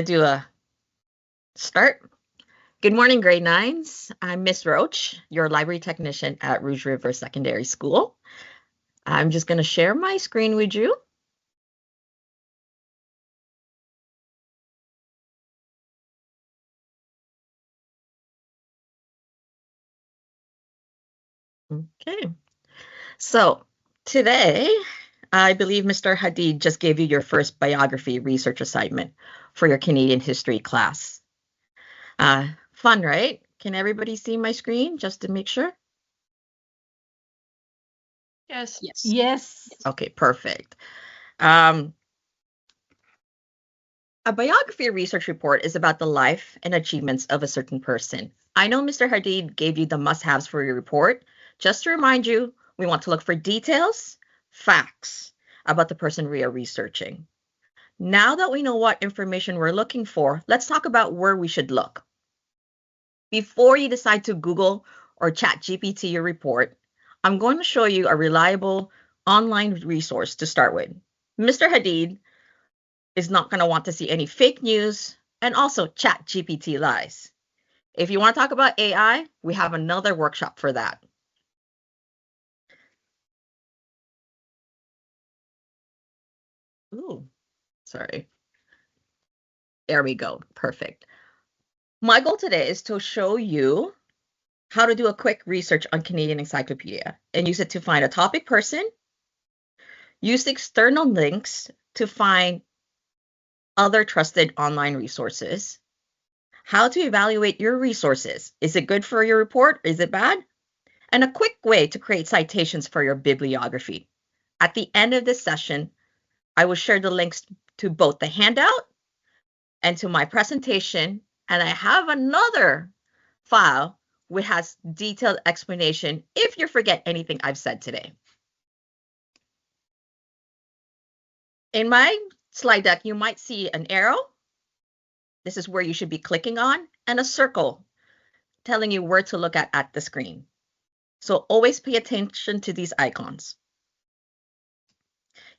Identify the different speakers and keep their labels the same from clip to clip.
Speaker 1: Do a start. Good morning, grade nines. I'm Miss Roach, your library technician at Rouge River Secondary School. I'm just going to share my screen with you. Okay. So today, I believe Mr. Hadid just gave you your first biography research assignment for your Canadian history class. Fun, right? Can everybody see my screen just to make sure?
Speaker 2: Yes.
Speaker 3: Yes.
Speaker 1: Okay, perfect. A biography research report is about the life and achievements of a certain person. I know Mr. Hadid gave you the must-haves for your report. Just to remind you, we want to look for details, facts about the person we are researching. Now that we know what information we're looking for, let's talk about where we should look. Before you decide to Google or Chat GPT your report, I'm going to show you a reliable online resource to start with. Mr. Hadid is not going to want to see any fake news and also Chat GPT lies. If you want to talk about AI, we have another workshop for that. Ooh, sorry. There we go. Perfect. My goal today is to show you how to do a quick research on Canadian Encyclopedia and use it to find a topic person, use external links to find other trusted online resources, how to evaluate your resources. Is it good for your report? Is it bad? And a quick way to create citations for your bibliography. At the end of this session, I will share the links to both the handout and to my presentation, and I have another file which has detailed explanation if you forget anything I've said today. In my slide deck, you might see an arrow. This is where you should be clicking on, and a circle telling you where to look at the screen. So always pay attention to these icons.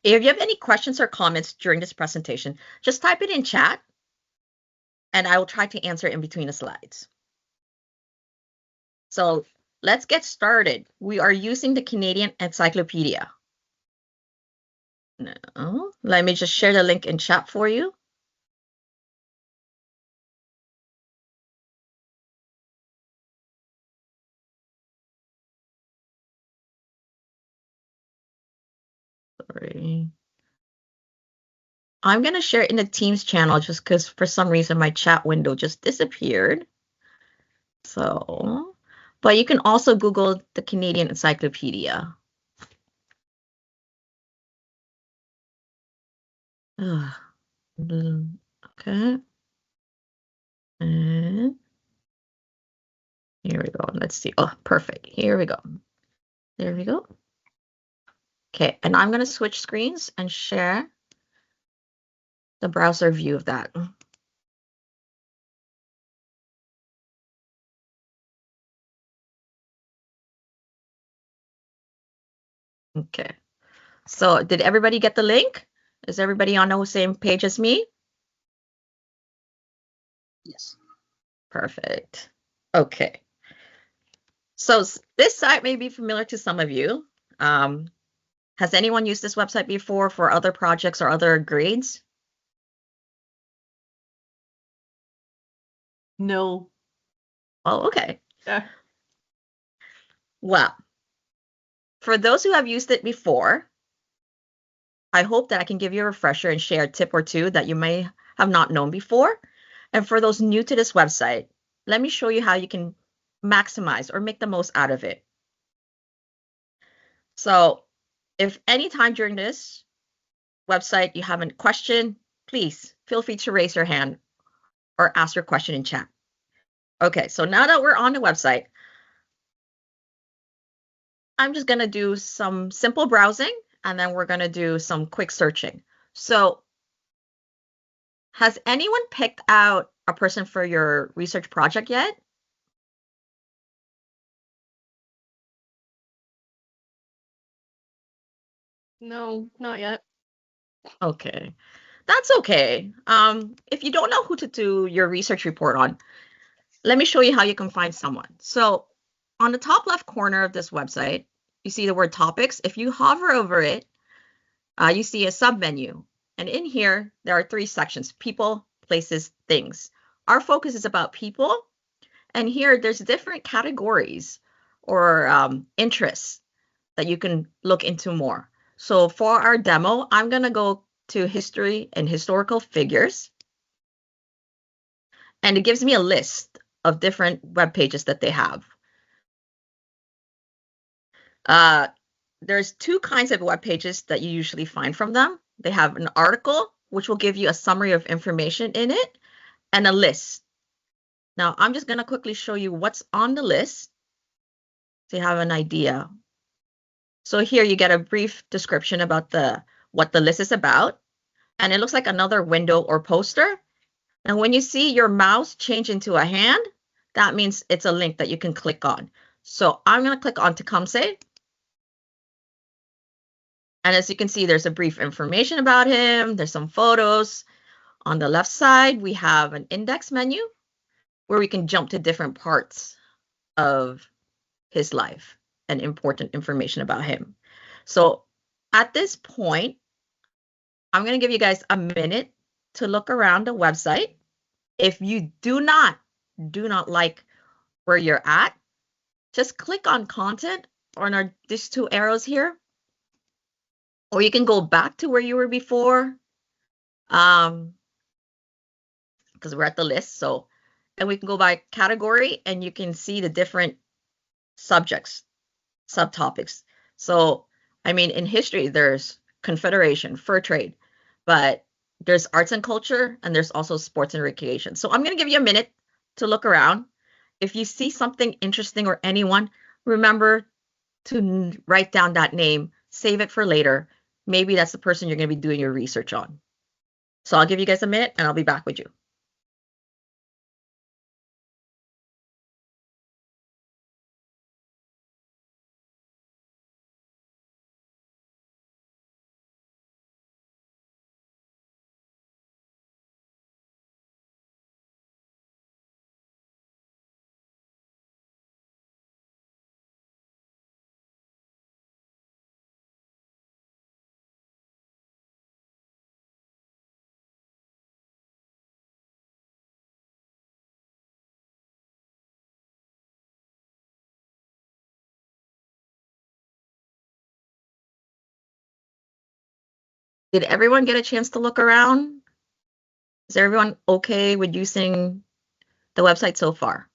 Speaker 1: If you have any questions or comments during this presentation, just type it in chat, and I will try to answer in between the slides. So let's get started. We are using the Canadian Encyclopedia. No, let me just share the link in chat for you. Sorry. I'm going to share it in the Teams channel just because for some reason my chat window just disappeared. So, but you can also Google the Canadian Encyclopedia. Okay. And here we go. Let's see. Oh, perfect. Here we go. There we go. Okay, and I'm going to switch screens and share the browser view of that. Okay. So did everybody get the link? Is everybody on the same page as me?
Speaker 2: Yes.
Speaker 1: Perfect. Okay. So this site may be familiar to some of you. Has anyone used this website before for other projects or other grades?
Speaker 3: No.
Speaker 1: Oh, okay.
Speaker 3: Yeah.
Speaker 1: Well, for those who have used it before, I hope that I can give you a refresher and share a tip or two that you may have not known before. And for those new to this website, let me show you how you can maximize or make the most out of it. So if any time during this website you have a question, please feel free to raise your hand or ask your question in chat. Okay, so now that we're on the website, I'm just going to do some simple browsing and then we're going to do some quick searching. So has anyone picked out a person for your research project yet?
Speaker 2: No, not yet.
Speaker 1: Okay. That's okay. If you don't know who to do your research report on, let me show you how you can find someone. So on the top left corner of this website, you see the word topics. If you hover over it, you see a submenu. And in here, there are 3 sections: people, places, things. Our focus is about people. And here, there's different categories or interests that you can look into more. So for our demo, I'm going to go to history and historical figures. And it gives me a list of different web pages that they have. There's 2 kinds of web pages that you usually find from them. They have an article, which will give you a summary of information in it, and a list. Now, I'm just going to quickly show you what's on the list so you have an idea. So here you get a brief description about what the list is about, and it looks like another window or poster. And when you see your mouse change into a hand, that means it's a link that you can click on. So I'm going to click on Tecumseh. And as you can see, there's a brief information about him. There's some photos. On the left side, we have an index menu where we can jump to different parts of his life and important information about him. So at this point, I'm going to give you guys a minute to look around the website. If you do not like where you're at, just click on content or these 2 arrows here, or you can go back to where you were before, because we're at the list. So, and we can go by category, and you can see the different subjects, subtopics. So, I mean, in history, there's Confederation, fur trade, but there's arts and culture, and there's also sports and recreation. So I'm going to give you a minute to look around. If you see something interesting or anyone, remember to write down that name, save it for later. Maybe that's the person you're going to be doing your research on. So I'll give you guys a minute, and I'll be back with you. Did everyone get a chance to look around? Is everyone okay with using the website so far?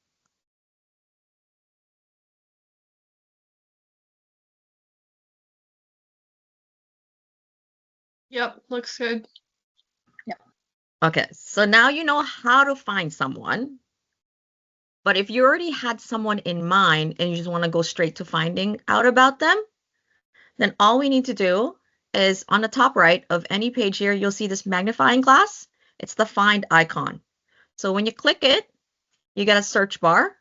Speaker 2: Yep, looks good.
Speaker 1: Okay, so now you know how to find someone. But if you already had someone in mind and you just want to go straight to finding out about them, then all we need to do is on the top right of any page here, you'll see this magnifying glass. It's the find icon. So when you click it, you get a search bar.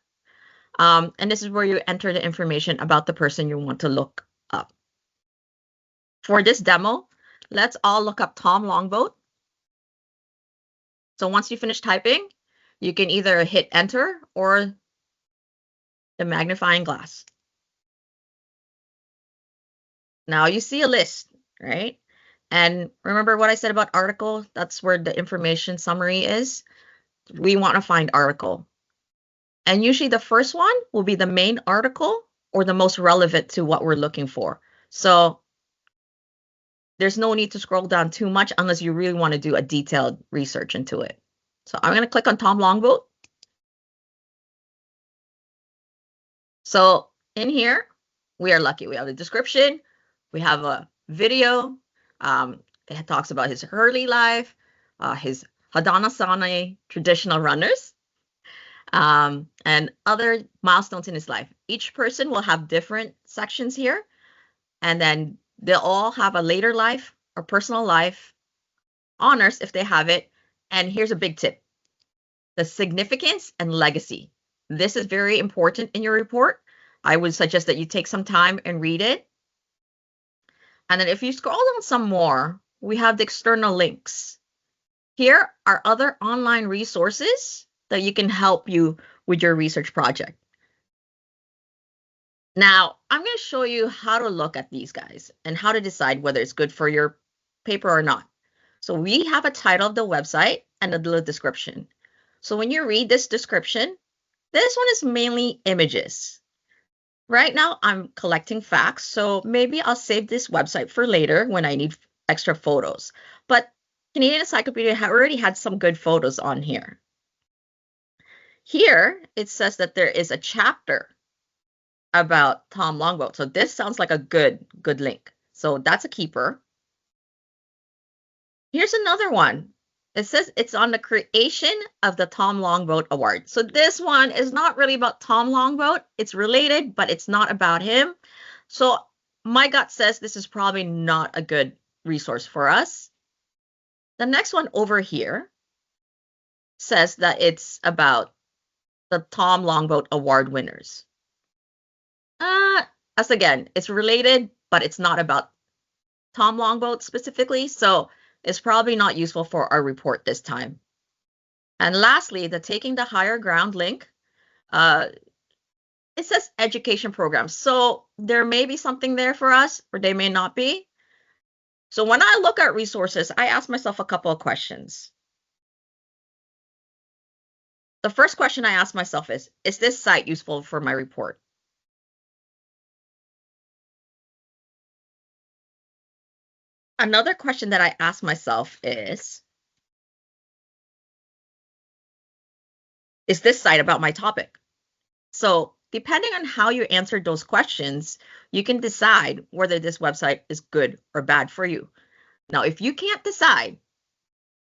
Speaker 1: And this is where you enter the information about the person you want to look up. For this demo, let's all look up Tom Longboat. So once you finish typing, you can either hit enter or the magnifying glass. Now you see a list, right? And remember what I said about article? That's where the information summary is. We want to find article. And usually the first one will be the main article or the most relevant to what we're looking for. So there's no need to scroll down too much unless you really want to do a detailed research into it. So I'm going to click on Tom Longboat. So in here, we are lucky. We have a description. We have a video. It talks about his early life, his Haudenosaunee traditional runners, and other milestones in his life. Each person will have different sections here, and then they'll all have a later life or personal life, honors if they have it. And here's a big tip: the significance and legacy. This is very important in your report. I would suggest that you take some time and read it. And then if you scroll down some more, we have the external links. Here are other online resources that you can help you with your research project. Now, I'm going to show you how to look at these guys and how to decide whether it's good for your paper or not. So we have a title of the website and a little description. So when you read this description, this one is mainly images. Right now, I'm collecting facts, so maybe I'll save this website for later when I need extra photos. But Canadian Encyclopedia already had some good photos on here. Here, it says that there is a chapter about Tom Longboat. So this sounds like a good link. So that's a keeper. Here's another one. It says it's on the creation of the Tom Longboat Award. So this one is not really about Tom Longboat. It's related, but it's not about him. So my gut says this is probably not a good resource for us. The next one over here says that it's about the Tom Longboat Award winners. As again, it's related, but it's not about Tom Longboat specifically, so it's probably not useful for our report this time. And lastly, the Taking the Higher Ground link, it says education programs. So there may be something there for us, or they may not be. So when I look at resources, I ask myself a couple of questions. The first question I ask myself is this site useful for my report? Another question that I ask myself is this site about my topic? So depending on how you answered those questions, you can decide whether this website is good or bad for you. Now, if you can't decide,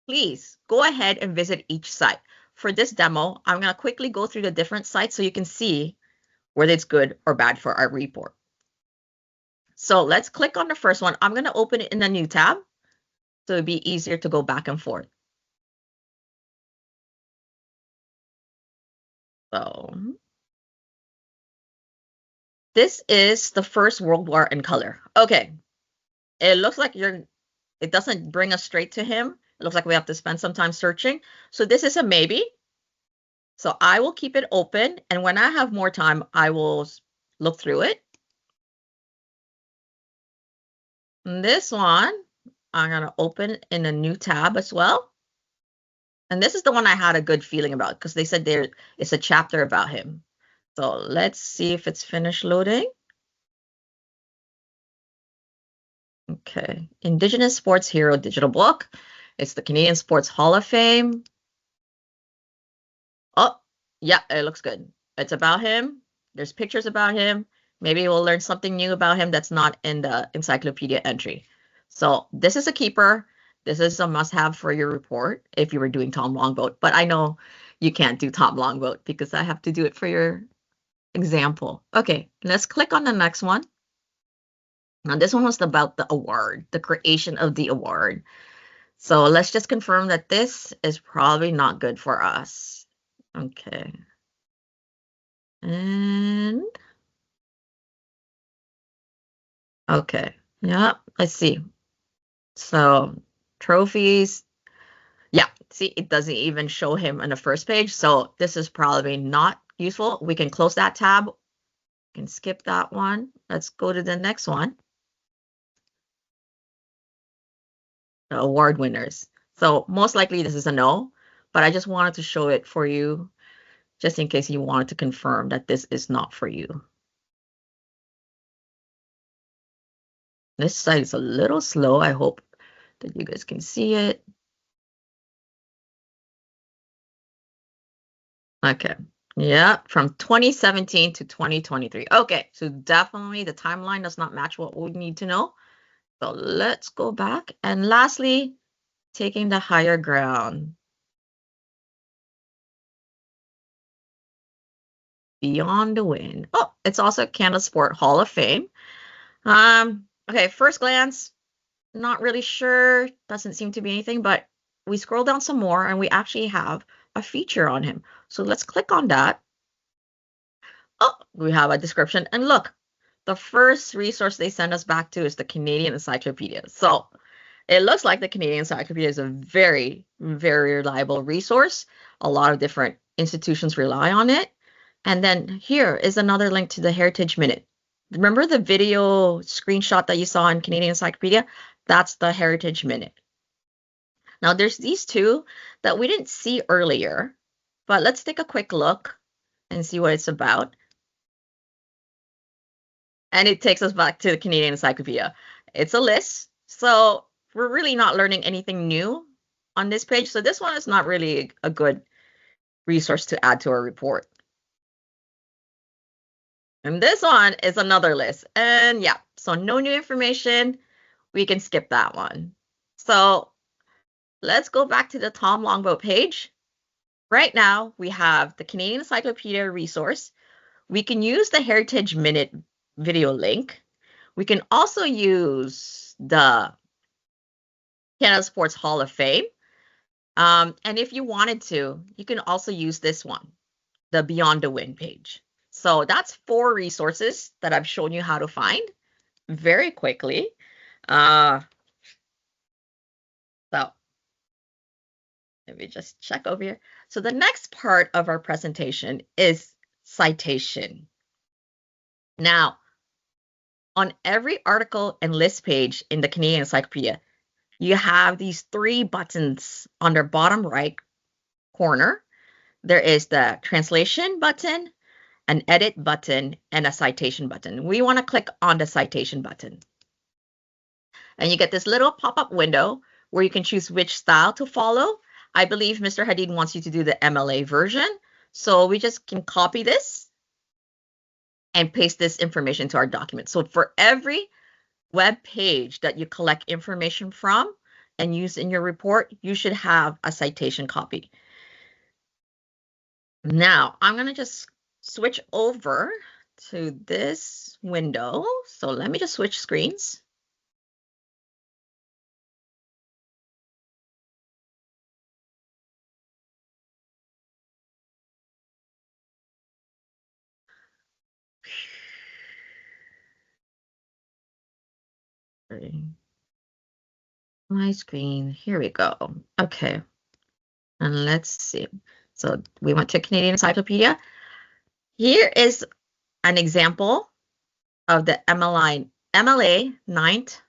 Speaker 1: please go ahead and visit each site. For this demo, I'm going to quickly go through the different sites so you can see whether it's good or bad for our report. So let's click on the first one. I'm going to open it in a new tab so it'll be easier to go back and forth. So this is the First World War in color. Okay, it looks like it doesn't bring us straight to him. It looks like we have to spend some time searching. So this is a maybe. So I will keep it open, and when I have more time, I will look through it. And this one, I'm going to open in a new tab as well. And this is the one I had a good feeling about because they said there is a chapter about him. So let's see if it's finished loading. Okay, Indigenous Sports Hero digital book. It's the Canadian Sports Hall of Fame. Oh, yeah, it looks good. It's about him. There's pictures about him. Maybe we'll learn something new about him that's not in the encyclopedia entry. So this is a keeper. This is a must-have for your report if you were doing Tom Longboat. But I know you can't do Tom Longboat because I have to do it for your example. Okay, let's click on the next one. Now this one was about the award, the creation of the award. So let's just confirm that this is probably not good for us. Okay. And okay, yeah, let's see. So trophies, yeah, see, it doesn't even show him on the first page. So this is probably not useful. We can close that tab. We can skip that one. Let's go to the next one. The award winners. So most likely this is a no, but I just wanted to show it for you just in case you wanted to confirm that this is not for you. This site is a little slow. I hope that you guys can see it. Okay. Yeah, from 2017 to 2023. Okay, so definitely the timeline does not match what we need to know. So let's go back. And lastly, taking the higher ground. Beyond the Wind. Oh, it's also Canada Sport Hall of Fame. Okay, first glance, not really sure. Doesn't seem to be anything, but we scroll down some more and we actually have a feature on him. So let's click on that. Oh, we have a description. And look, the first resource they send us back to is the Canadian Encyclopedia. So It looks like the Canadian Encyclopedia is a very, very reliable resource. A lot of different institutions rely on it. And then here is another link to the Heritage Minute. Remember the video screenshot that you saw in Canadian Encyclopedia? That's the Heritage Minute. Now there's these two that we didn't see earlier, but let's take a quick look and see what it's about. And it takes us back to the Canadian Encyclopedia. It's a list, so we're really not learning anything new on this page. So this one is not really a good resource to add to our report. And this one is another list. And yeah, so no new information. We can skip that one. So let's go back to the Tom Longboat page. Right now, we have the Canadian Encyclopedia resource. We can use the Heritage Minute video link. We can also use the Canada Sports Hall of Fame. And if you wanted to, you can also use this one, the Beyond the Win page. So that's 4 resources that I've shown you how to find very quickly. So let me just check over here. So the next part of our presentation is citation. Now, on every article and list page in the Canadian Encyclopedia, you have these 3 buttons on the bottom right corner. There is the translation button, an edit button, and a citation button. We want to click on the citation button. And you get this little pop-up window where you can choose which style to follow. I believe Mr. Hadid wants you to do the MLA version. So we just can copy this and paste this information to our document. So for every web page that you collect information from and use in your report, you should have a citation copy. Now, I'm going to just switch over to this window. So let me just switch screens. My screen, here we go. Okay, and let's see. So we went to Canadian Encyclopedia. Here is an example of the MLA 9th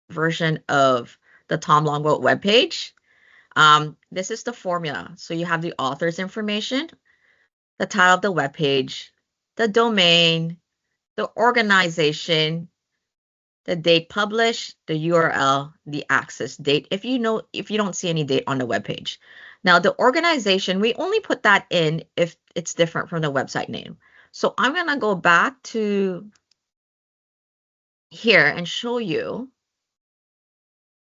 Speaker 1: version of the Tom Longboat webpage. This is the formula. So you have the author's information, the title of the webpage, the domain, the organization, the date published, the URL, the access date, if you don't see any date on the webpage. Now, the organization, we only put that in if it's different from the website name. So I'm going to go back to here and show you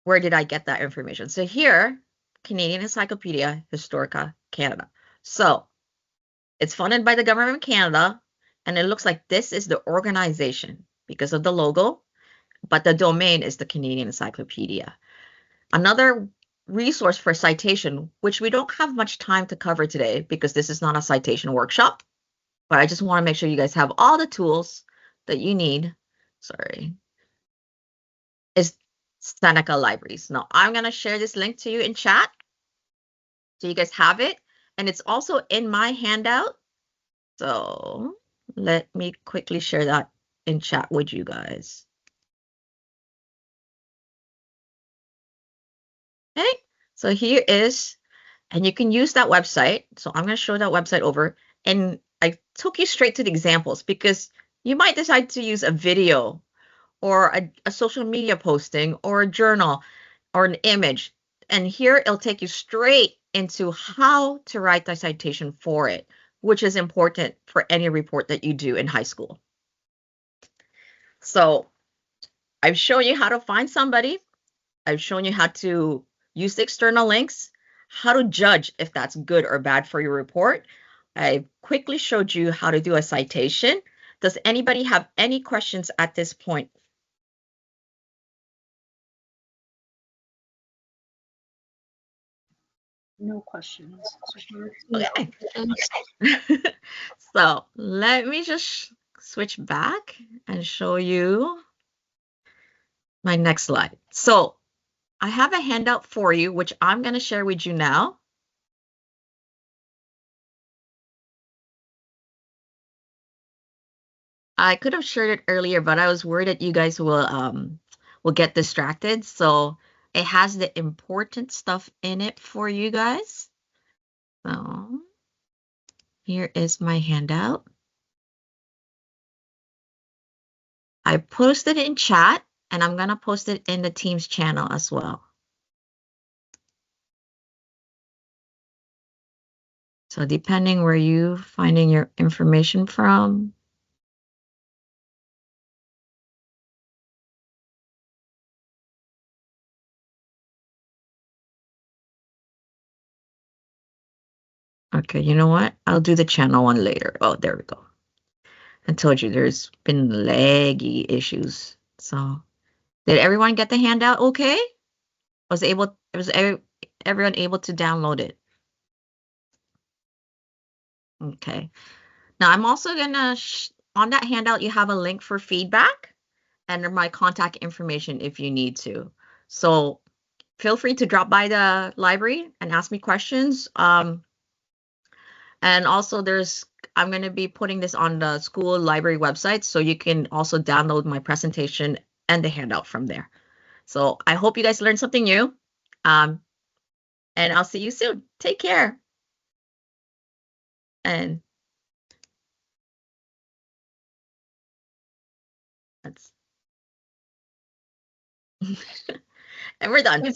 Speaker 1: where did I get that information. So here, Canadian Encyclopedia Historica Canada. So it's funded by the government of Canada, and it looks like this is the organization because of the logo, but the domain is the Canadian Encyclopedia. Another resource for citation, which we don't have much time to cover today because this is not a citation workshop, but I just want to make sure you guys have all the tools that you need. Sorry. Is Seneca Libraries. Now, I'm going to share this link to you in chat so you guys have it. And it's also in my handout. So let me quickly share that in chat with you guys. Okay, so here is, and you can use that website. So I'm going to show that website over, and I took you straight to the examples because you might decide to use a video or a social media posting or a journal or an image. And here it'll take you straight into how to write the citation for it, which is important for any report that you do in high school. So I've shown you how to find somebody. I've shown you how to use the external links, how to judge if that's good or bad for your report. I quickly showed you how to do a citation. Does anybody have any questions at this point?
Speaker 2: No questions.
Speaker 1: Okay. So let me just switch back and show you my next slide. So I have a handout for you, which I'm going to share with you now. I could have shared it earlier, but I was worried that you guys will get distracted. So it has the important stuff in it for you guys. So here is my handout. I posted it in chat, and I'm gonna post it in the Teams channel as well. So depending where you finding your information from. Okay, you know what? I'll do the channel one later. Oh, there we go. I told you there's been laggy issues. So did everyone get the handout okay? Everyone able to download it? Okay. Now I'm also gonna on that handout you have a link for feedback and my contact information if you need to. So feel free to drop by the library and ask me questions. And also I'm going to be putting this on the school library website, so you can also download my presentation and the handout from there. So I hope you guys learned something new. Um, and I'll see you soon. Take care. And that's and we're done.